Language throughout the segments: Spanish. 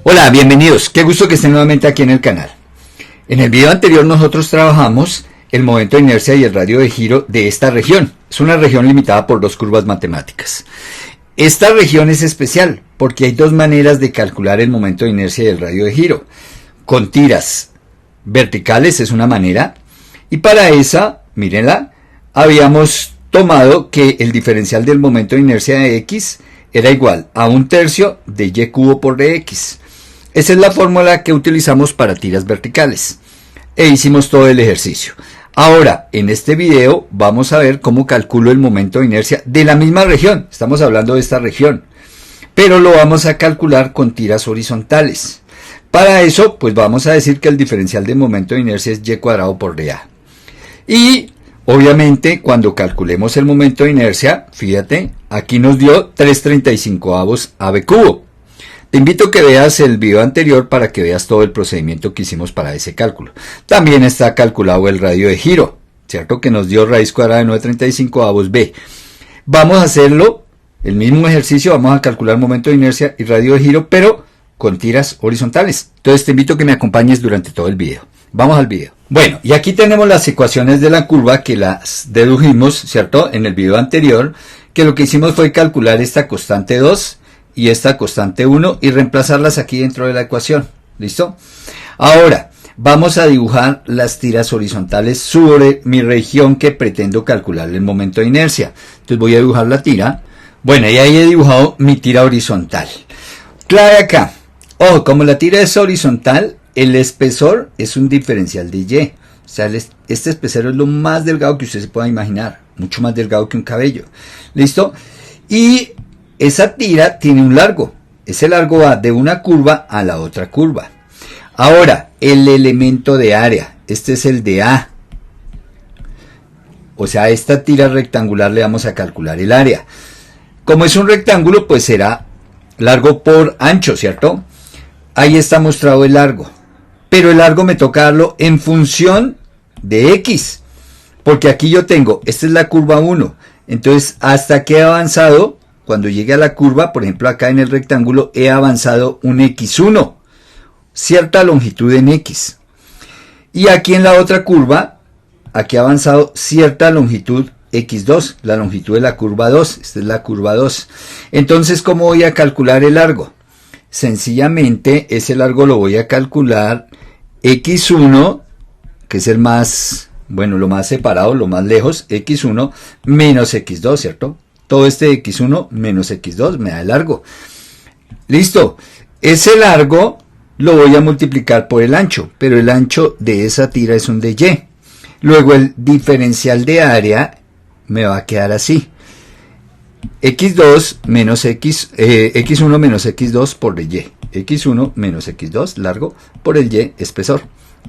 Hola, bienvenidos, qué gusto que estén nuevamente aquí en el canal. En el video anterior nosotros trabajamos el momento de inercia y el radio de giro de esta región. Es una región limitada por dos curvas matemáticas. Esta región es especial porque hay dos maneras de calcular el momento de inercia y el radio de giro. Con tiras verticales es una manera, y para esa, mírenla, habíamos tomado que el diferencial del momento de inercia de X era igual a 1/3 de Y cubo por dx. Esa es la fórmula que utilizamos para tiras verticales. E hicimos todo el ejercicio. Ahora, en este video vamos a ver cómo calculo el momento de inercia de la misma región. Estamos hablando de esta región. Pero lo vamos a calcular con tiras horizontales. Para eso, pues vamos a decir que el diferencial de momento de inercia es Y cuadrado por dA. Y, obviamente, cuando calculemos el momento de inercia, fíjate, aquí nos dio 3/35 AB cubo. Te invito a que veas el video anterior para que veas todo el procedimiento que hicimos para ese cálculo. También está calculado el radio de giro, ¿cierto? Que nos dio raíz cuadrada de 9/35 B. Vamos a hacerlo, el mismo ejercicio, vamos a calcular momento de inercia y radio de giro, pero con tiras horizontales. Entonces te invito a que me acompañes durante todo el video. Vamos al video. Bueno, y aquí tenemos las ecuaciones de la curva que las dedujimos, ¿cierto? En el video anterior, que lo que hicimos fue calcular esta constante 2 y esta constante 1 y reemplazarlas aquí dentro de la ecuación. ¿Listo? Ahora, vamos a dibujar las tiras horizontales sobre mi región que pretendo calcular el momento de inercia. Entonces voy a dibujar la tira. Bueno, y ahí he dibujado mi tira horizontal. Clave acá. Ojo, como la tira es horizontal, el espesor es un diferencial de Y. O sea, este espesor es lo más delgado que usted se pueda imaginar. Mucho más delgado que un cabello. ¿Listo? Y esa tira tiene un largo. Ese largo va de una curva a la otra curva. Ahora, el elemento de área. Este es el de A. O sea, a esta tira rectangular le vamos a calcular el área. Como es un rectángulo, pues será largo por ancho, ¿cierto? Ahí está mostrado el largo. Pero el largo me toca darlo en función de X. Porque aquí yo tengo, esta es la curva 1. Entonces, hasta que he avanzado, cuando llegue a la curva, por ejemplo acá en el rectángulo, he avanzado un X1. Cierta longitud en X. Y aquí en la otra curva, aquí he avanzado cierta longitud X2. La longitud de la curva 2. Esta es la curva 2. Entonces, ¿cómo voy a calcular el largo? Sencillamente, ese largo lo voy a calcular X1, que es el más, bueno, lo más separado, lo más lejos, X1 menos X2, ¿cierto? Todo este X1 menos X2 me da el largo. Listo. Ese largo lo voy a multiplicar por el ancho, pero el ancho de esa tira es un de Y. Luego el diferencial de área me va a quedar así. X2 menos X1 menos X2 por el Y. X1 menos X2 largo por el Y espesor.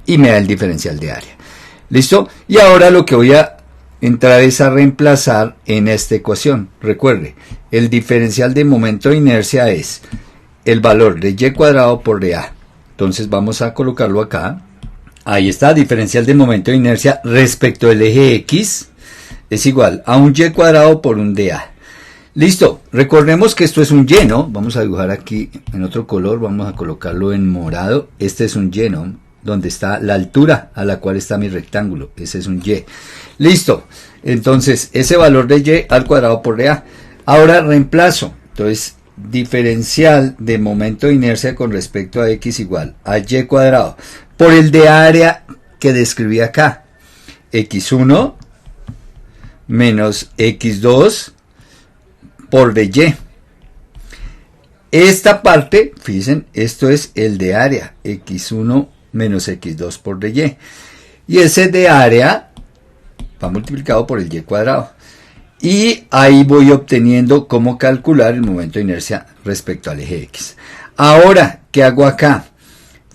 Y me da el diferencial de área. ¿Listo? Y ahora lo que voy a entrar es a reemplazar en esta ecuación. Recuerde, el diferencial de momento de inercia es el valor de Y cuadrado por dA. Entonces vamos a colocarlo acá. Ahí está, diferencial de momento de inercia respecto al eje X es igual a un Y cuadrado por un dA. Listo, recordemos que esto es un Y, ¿no? Vamos a dibujar aquí en otro color, vamos a colocarlo en morado. Este es un Y, ¿no? Donde está la altura a la cual está mi rectángulo. Ese es un Y. Listo, entonces ese valor de Y al cuadrado por dA. Ahora reemplazo, entonces diferencial de momento de inercia con respecto a X igual a Y cuadrado por el de área que describí acá. X1 menos X2 por de Y. Esta parte, fíjense, esto es el de área, X1 menos X2 por de Y. Y ese de área va multiplicado por el Y cuadrado. Y ahí voy obteniendo cómo calcular el momento de inercia respecto al eje X. Ahora, ¿qué hago acá?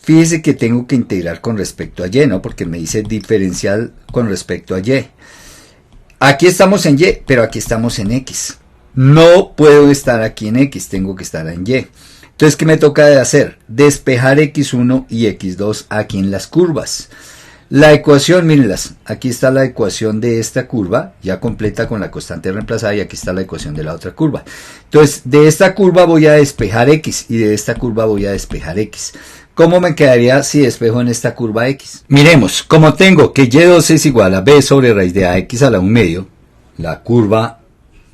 Fíjese que tengo que integrar con respecto a Y, ¿no? Porque me dice diferencial con respecto a Y. Aquí estamos en Y, pero aquí estamos en X. No puedo estar aquí en X, tengo que estar en Y. Entonces, ¿qué me toca de hacer? Despejar x1 y x2 aquí en las curvas. La ecuación, mírenlas, aquí está la ecuación de esta curva, ya completa con la constante reemplazada, y aquí está la ecuación de la otra curva. Entonces, de esta curva voy a despejar x, y de esta curva voy a despejar x. ¿Cómo me quedaría si despejo en esta curva x? Miremos, como tengo que y2 es igual a b sobre raíz de ax a la 1 medio, la curva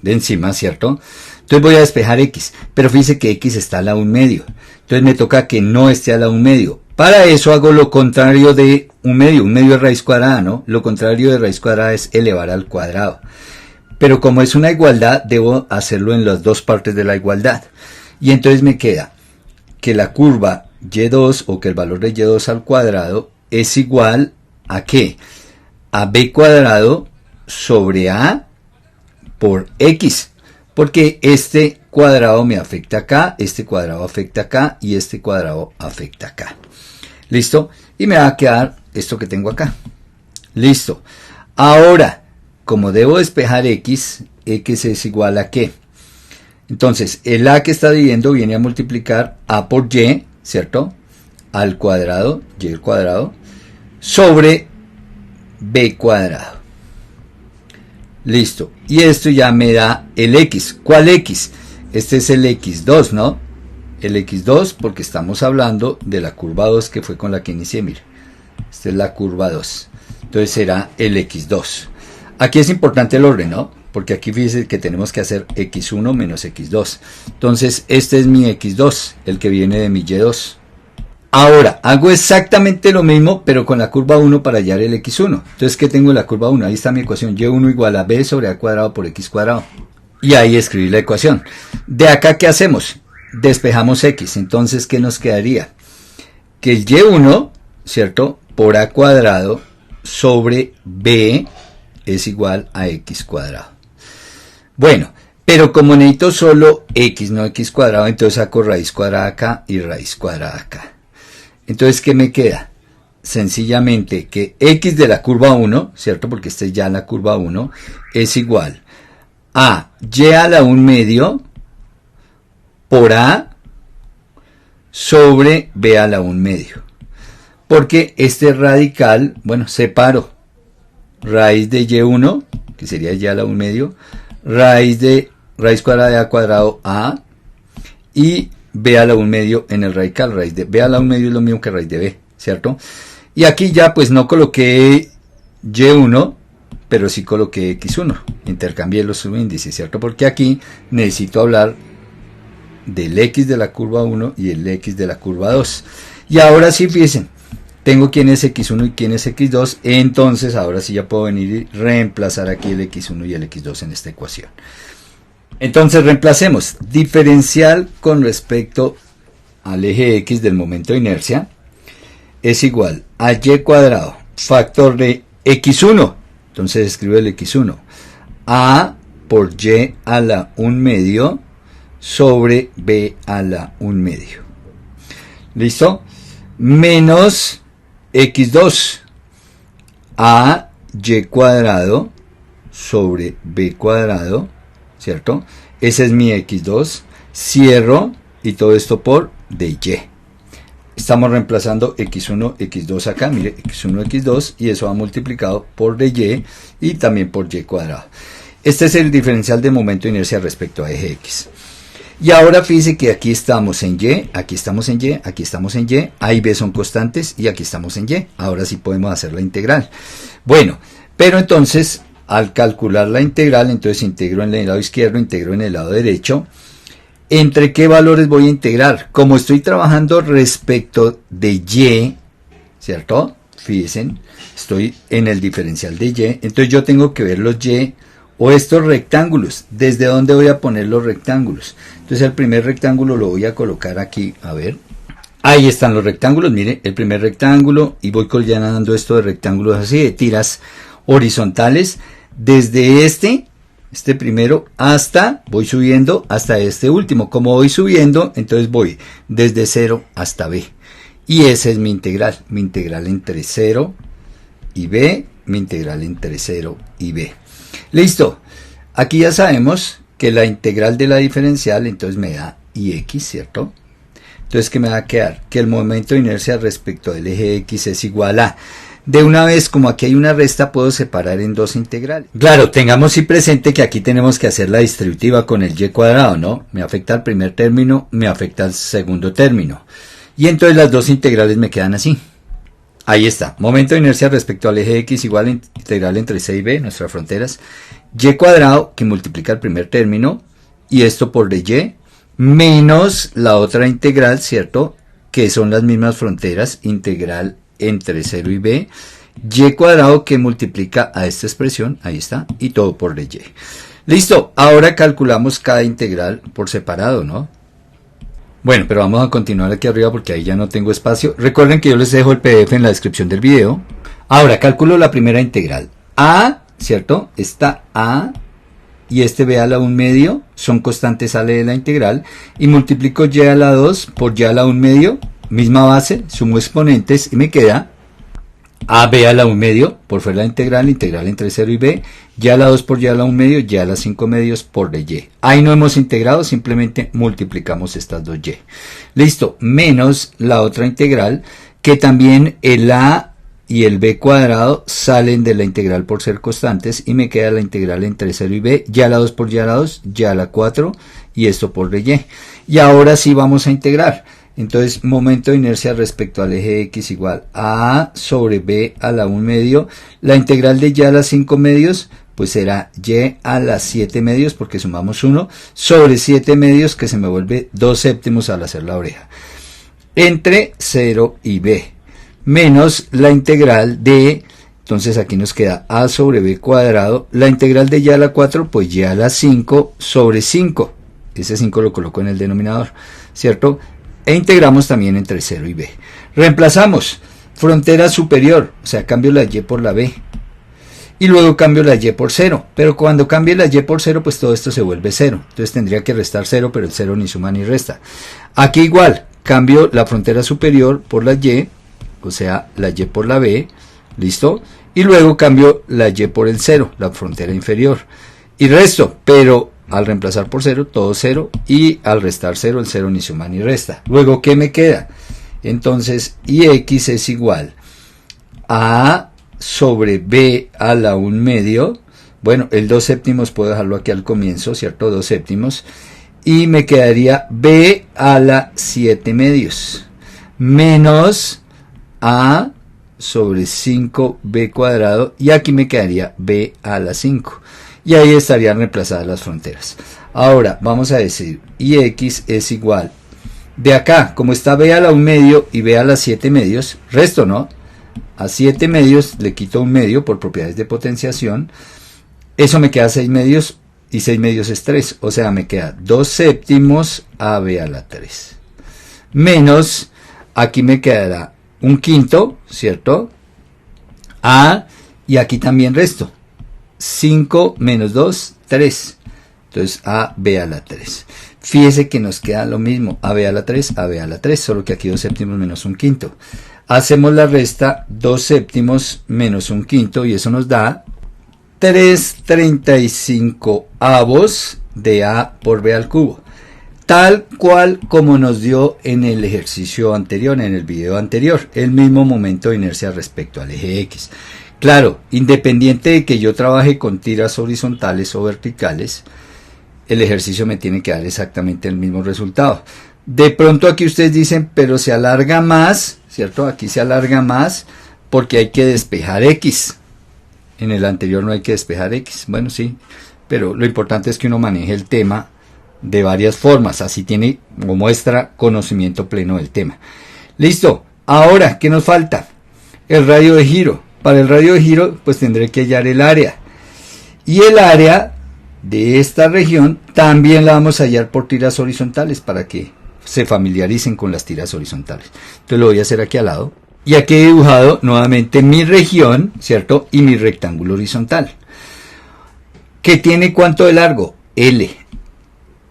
de encima, ¿cierto? Entonces voy a despejar x, pero fíjense que x está a la 1 medio, entonces me toca que no esté a la 1 medio. Para eso hago lo contrario de 1 medio es raíz cuadrada, ¿no? Lo contrario de raíz cuadrada es elevar al cuadrado. Pero como es una igualdad, debo hacerlo en las dos partes de la igualdad. Y entonces me queda que la curva y2, o que el valor de y2 al cuadrado, es igual a ¿qué? A b cuadrado sobre a por x. Porque este cuadrado me afecta acá, este cuadrado afecta acá, y este cuadrado afecta acá. ¿Listo? Y me va a quedar esto que tengo acá. Listo. Ahora, como debo despejar x, x es igual a ¿qué? Entonces, el a que está dividiendo viene a multiplicar a por y, ¿cierto? Al cuadrado, y al cuadrado, sobre b cuadrado. Listo. Y esto ya me da el x. ¿Cuál x? Este es el x2, ¿no? El x2 porque estamos hablando de la curva 2 que fue con la que inicié, mire. Esta es la curva 2. Entonces será el x2. Aquí es importante el orden, ¿no? Porque aquí fíjense que tenemos que hacer x1 menos x2. Entonces este es mi x2, el que viene de mi y2. Ahora, hago exactamente lo mismo, pero con la curva 1 para hallar el x1. Entonces, ¿qué tengo en la curva 1? Ahí está mi ecuación, y1 igual a b sobre a cuadrado por x cuadrado. Y ahí escribí la ecuación. De acá, ¿qué hacemos? Despejamos x. Entonces, ¿qué nos quedaría? Que el y1, ¿cierto? Por a cuadrado sobre b es igual a x cuadrado. Bueno, pero como necesito solo x, no x cuadrado, entonces saco raíz cuadrada acá y raíz cuadrada acá. Entonces, ¿qué me queda? Sencillamente que x de la curva 1, ¿cierto? Porque esta es ya la curva 1, es igual a y a la 1 medio por a sobre b a la 1 medio. Porque este radical, bueno, separo raíz de y1, que sería y a la 1 medio, raíz cuadrada de a cuadrado a, y b a la 1 medio en el radical. Raíz de b a la 1 medio es lo mismo que raíz de b, ¿cierto? Y aquí ya pues no coloqué y1, pero sí coloqué x1. Intercambié los subíndices, ¿cierto? Porque aquí necesito hablar del x de la curva 1 y el x de la curva 2. Y ahora sí, fíjense, tengo quién es x1 y quién es x2. Entonces ahora sí ya puedo venir y reemplazar aquí el x1 y el x2 en esta ecuación. Entonces reemplacemos diferencial con respecto al eje x del momento de inercia es igual a y cuadrado factor de x1. Entonces escribo el x1 a por y a la 1 medio sobre b a la 1 medio. ¿Listo? Menos x2 a y cuadrado sobre b cuadrado, ¿cierto? Ese es mi x2, cierro y todo esto por dy. Estamos reemplazando x1, x2 acá, mire, x1, x2, y eso va multiplicado por dy y también por y cuadrado. Este es el diferencial de momento de inercia respecto a eje x. Y ahora fíjense que aquí estamos en y, aquí estamos en y, aquí estamos en y, a y b son constantes y aquí estamos en y. Ahora sí podemos hacer la integral. Bueno, pero entonces al calcular la integral, entonces integro en el lado izquierdo, integro en el lado derecho. ¿Entre qué valores voy a integrar? Como estoy trabajando respecto de y, ¿cierto? Fíjense, estoy en el diferencial de y, entonces yo tengo que ver los y o estos rectángulos. ¿Desde dónde voy a poner los rectángulos? Entonces el primer rectángulo lo voy a colocar aquí, a ver. Ahí están los rectángulos, mire, el primer rectángulo, y voy colganando esto de rectángulos así, de tiras horizontales, desde este primero hasta, voy subiendo hasta este último. Como voy subiendo, entonces voy desde 0 hasta b. Y esa es mi integral entre 0 y b, mi integral entre 0 y b. Listo. Aquí ya sabemos que la integral de la diferencial entonces me da ix, ¿cierto? Entonces, ¿qué me va a quedar? Que el momento de inercia respecto al eje X es igual a... De una vez, como aquí hay una resta, puedo separar en dos integrales. Claro, tengamos sí presente que aquí tenemos que hacer la distributiva con el y cuadrado, ¿no? Me afecta al primer término, me afecta al segundo término. Y entonces las dos integrales me quedan así. Ahí está. Momento de inercia respecto al eje X igual a integral entre C y B, nuestras fronteras. Y cuadrado, que multiplica el primer término, y esto por dy, menos la otra integral, ¿cierto? Que son las mismas fronteras, integral entre 0 y b, y cuadrado que multiplica a esta expresión, ahí está, y todo por dy. Listo, ahora calculamos cada integral por separado, ¿no? Bueno, pero vamos a continuar aquí arriba porque ahí ya no tengo espacio. Recuerden que yo les dejo el PDF en la descripción del video. Ahora, calculo la primera integral. A, ¿cierto? Esta A y este b a la 1 medio son constantes, sale de la integral, y multiplico y a la 2 por y a la 1 medio, misma base, sumo exponentes y me queda ab a la 1 medio por fuera de la integral entre 0 y b, y a la 2 por y a la 1 medio, y a la 5 medios por dy. Ahí no hemos integrado, simplemente multiplicamos estas dos y. Listo, menos la otra integral, que también el a y el b cuadrado salen de la integral por ser constantes, y me queda la integral entre 0 y b, y a la 2 por y a la 2, y a la 4, y esto por dy. Y ahora sí vamos a integrar. Entonces, momento de inercia respecto al eje X igual a A sobre B a la 1 medio. La integral de Y a la 5 medios, pues será Y a la 7 medios, porque sumamos 1, sobre 7 medios, que se me vuelve 2 séptimos al hacer la oreja. Entre 0 y B. Menos la integral de, entonces aquí nos queda A sobre B cuadrado. La integral de Y a la 4, pues Y a la 5 sobre 5. Ese 5 lo coloco en el denominador, ¿cierto? E integramos también entre 0 y b. Reemplazamos frontera superior, o sea, cambio la y por la b. Y luego cambio la y por 0. Pero cuando cambie la y por 0, pues todo esto se vuelve 0. Entonces tendría que restar 0, pero el 0 ni suma ni resta. Aquí igual, cambio la frontera superior por la y, o sea, la y por la b, ¿listo? Y luego cambio la y por el 0, la frontera inferior. Y resto, pero al reemplazar por 0, todo 0, y al restar 0, el 0 ni suma ni resta. Luego, ¿qué me queda? Entonces, ix es igual a A sobre B a la 1 medio. Bueno, el 2 séptimos puedo dejarlo aquí al comienzo, ¿cierto? 2 séptimos. Y me quedaría B a la 7 medios. Menos A sobre 5B cuadrado. Y aquí me quedaría B a la 5. Y ahí estarían reemplazadas las fronteras. Ahora vamos a decir ix es igual, de acá, como está b a la 1 medio y b a la 7 medios, resto, ¿no? A 7 medios le quito 1 medio por propiedades de potenciación, eso me queda 6 medios, y 6 medios es 3, o sea, me queda 2 séptimos a b a la 3. Menos, aquí me quedará 1/5, ¿cierto? A, y aquí también resto. 5 menos 2, 3. Entonces a b a la 3. Fíjese que nos queda lo mismo, a b a la 3, a b a la 3, solo que aquí 2 séptimos menos 1/5. Hacemos la resta, 2 séptimos menos 1/5, y eso nos da 3/35 de a por b al cubo. Tal cual como nos dio en el ejercicio anterior, en el video anterior, el mismo momento de inercia respecto al eje X. Claro, independiente de que yo trabaje con tiras horizontales o verticales, el ejercicio me tiene que dar exactamente el mismo resultado. De pronto aquí ustedes dicen, pero se alarga más, ¿cierto? Aquí se alarga más porque hay que despejar X. En el anterior no hay que despejar X. Bueno, sí, pero lo importante es que uno maneje el tema de varias formas. Así tiene o muestra conocimiento pleno del tema. Listo. Ahora, ¿qué nos falta? El radio de giro. Para el radio de giro, pues tendré que hallar el área. Y el área de esta región también la vamos a hallar por tiras horizontales para que se familiaricen con las tiras horizontales. Entonces lo voy a hacer aquí al lado. Y aquí he dibujado nuevamente mi región, ¿cierto? Y mi rectángulo horizontal. ¿Que tiene cuánto de largo? L.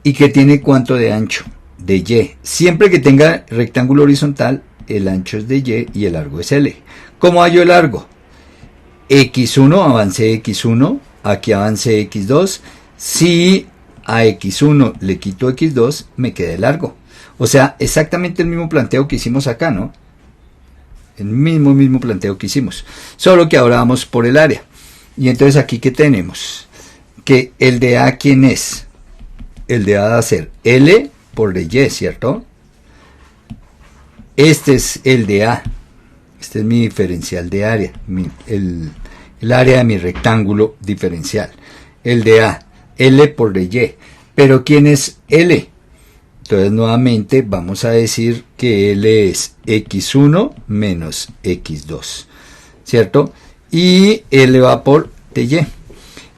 ¿Y que tiene cuánto de ancho? De Y. Siempre que tenga rectángulo horizontal, el ancho es de Y y el largo es L. ¿Cómo hallo el largo? X1, avance X1, aquí avance X2. Si a X1 le quito X2, me queda el largo. O sea, exactamente el mismo planteo que hicimos acá, ¿no? El mismo planteo que hicimos. Solo que ahora vamos por el área. Y entonces aquí, ¿qué tenemos? Que el de A, ¿quién es? El de A va a ser L por de Y, ¿cierto? Este es el de A. Este es mi diferencial de área. El área de mi rectángulo diferencial. El de A. L por de Y. Pero ¿quién es L? Entonces nuevamente vamos a decir que L es x1 menos x2. ¿Cierto? Y L va por dy.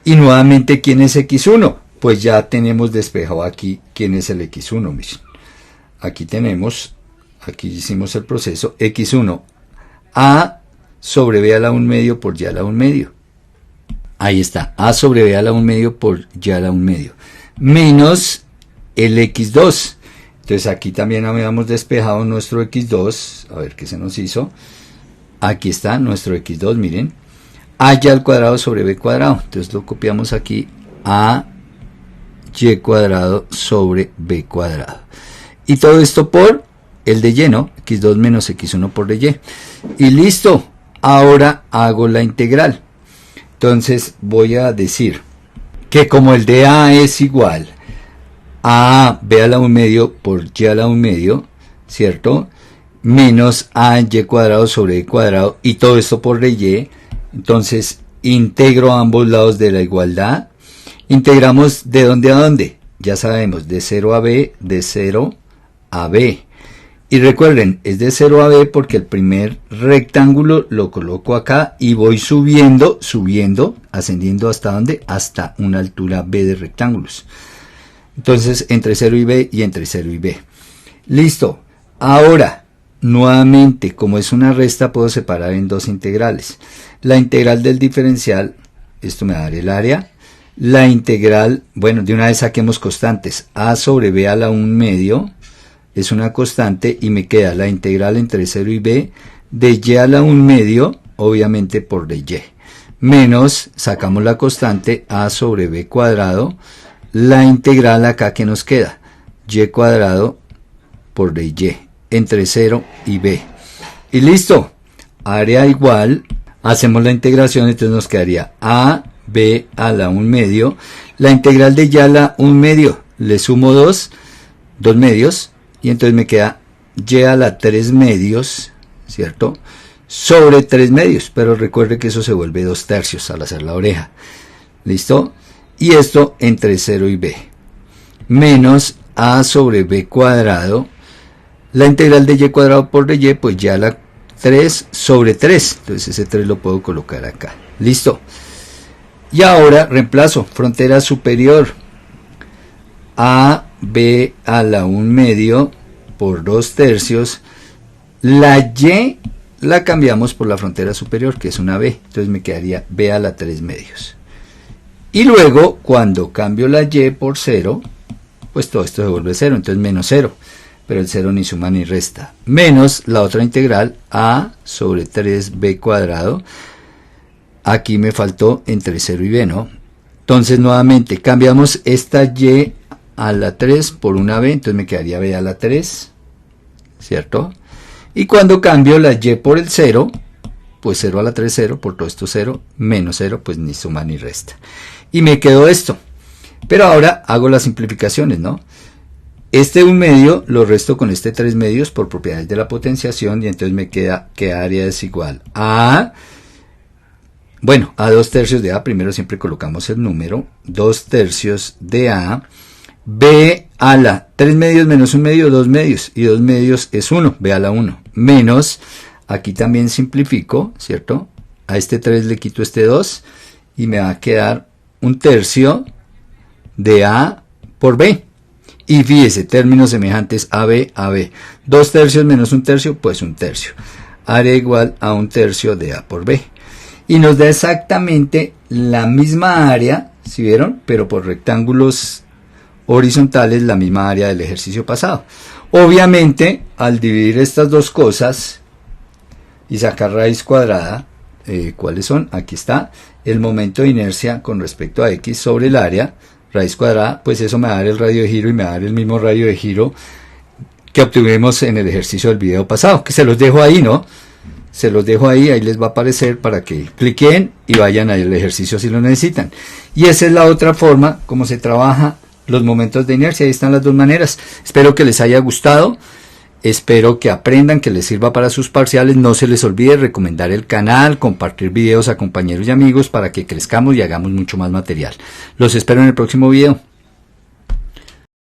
Y nuevamente, ¿quién es x1? Pues ya tenemos despejado aquí quién es el x1. Miren. Aquí tenemos, aquí hicimos el proceso, x1, a sobre b a la 1 medio por y a la 1 medio. Ahí está, a sobre b a la 1 medio por y a la 1 medio. Menos el x2. Entonces aquí también habíamos despejado nuestro x2. A ver qué se nos hizo. Aquí está nuestro x2, miren. A y al cuadrado sobre b cuadrado. Entonces lo copiamos aquí. A y cuadrado sobre b cuadrado. Y todo esto por el de y, ¿no? x2 menos x1 por de y. Y listo. Ahora hago la integral. Entonces voy a decir que como el de A es igual a b a la 1 medio por y a la 1 medio, ¿cierto? Menos a y cuadrado sobre b cuadrado y todo esto por de y. Entonces integro a ambos lados de la igualdad. Integramos de dónde a dónde. Ya sabemos, de 0 a b, de 0 a b. Y recuerden, es de 0 a b porque el primer rectángulo lo coloco acá y voy subiendo, ascendiendo hasta dónde, hasta una altura b de rectángulos. Entonces, entre 0 y b y entre 0 y b. Listo. Ahora, nuevamente, como es una resta, puedo separar en dos integrales. La integral del diferencial, esto me va a dar el área. La integral, bueno, de una vez saquemos constantes. A sobre b a la 1 medio es una constante y me queda la integral entre 0 y b de y a la 1 medio, obviamente por de y. Menos, sacamos la constante a sobre b cuadrado. La integral acá que nos queda, y cuadrado por de y, entre 0 y b. Y listo, área igual, hacemos la integración, entonces nos quedaría a b a la 1 medio, la integral de y a la 1 medio, le sumo 2 medios, y entonces me queda y a la 3 medios, ¿cierto? Sobre 3 medios, pero recuerde que eso se vuelve 2 tercios al hacer la oreja. ¿Listo? Y esto entre 0 y b. Menos a sobre b cuadrado. La integral de y cuadrado por de y, pues ya la 3 sobre 3. Entonces ese 3 lo puedo colocar acá. Listo. Y ahora reemplazo. Frontera superior. A b a la 1 medio por 2 tercios. La y la cambiamos por la frontera superior, que es una b. Entonces me quedaría b a la 3 medios. Y luego, cuando cambio la y por 0, pues todo esto se vuelve 0, entonces menos 0. Pero el 0 ni suma ni resta. Menos la otra integral, a sobre 3b cuadrado. Aquí me faltó entre 0 y b, ¿no? Entonces, nuevamente, cambiamos esta y a la 3 por una b, entonces me quedaría b a la 3, ¿cierto? Y cuando cambio la y por el 0, pues 0 a la 3, 0, por todo esto 0, menos 0, pues ni suma ni resta. Y me quedó esto. Pero ahora hago las simplificaciones, ¿no? Este 1 medio lo resto con este 3 medios por propiedades de la potenciación y entonces me queda que área es igual a, bueno, a 2 tercios de a, primero siempre colocamos el número, 2 tercios de a, b a la 3 medios menos 1 medio, 2 medios, y 2 medios es 1, b a la 1, menos, aquí también simplifico, ¿cierto? A este 3 le quito este 2 y me va a quedar 1 tercio de a por b. Y fíjese, términos semejantes a b, 2 tercios menos 1 tercio, pues 1 tercio. Área igual a 1 tercio de a por b. Y nos da exactamente la misma área, ¿sí vieron? Pero por rectángulos horizontales, la misma área del ejercicio pasado. Obviamente, al dividir estas dos cosas y sacar raíz cuadrada, ¿cuáles son? Aquí está, el momento de inercia con respecto a x sobre el área, raíz cuadrada, pues eso me va a dar el radio de giro y me va a dar el mismo radio de giro que obtuvimos en el ejercicio del video pasado, que se los dejo ahí, ¿no? Se los dejo ahí les va a aparecer para que cliquen y vayan al ejercicio si lo necesitan. Y esa es la otra forma como se trabaja los momentos de inercia. Ahí están las dos maneras. Espero que les haya gustado. Espero que aprendan, que les sirva para sus parciales. No se les olvide recomendar el canal, compartir videos a compañeros y amigos para que crezcamos y hagamos mucho más material. Los espero en el próximo video.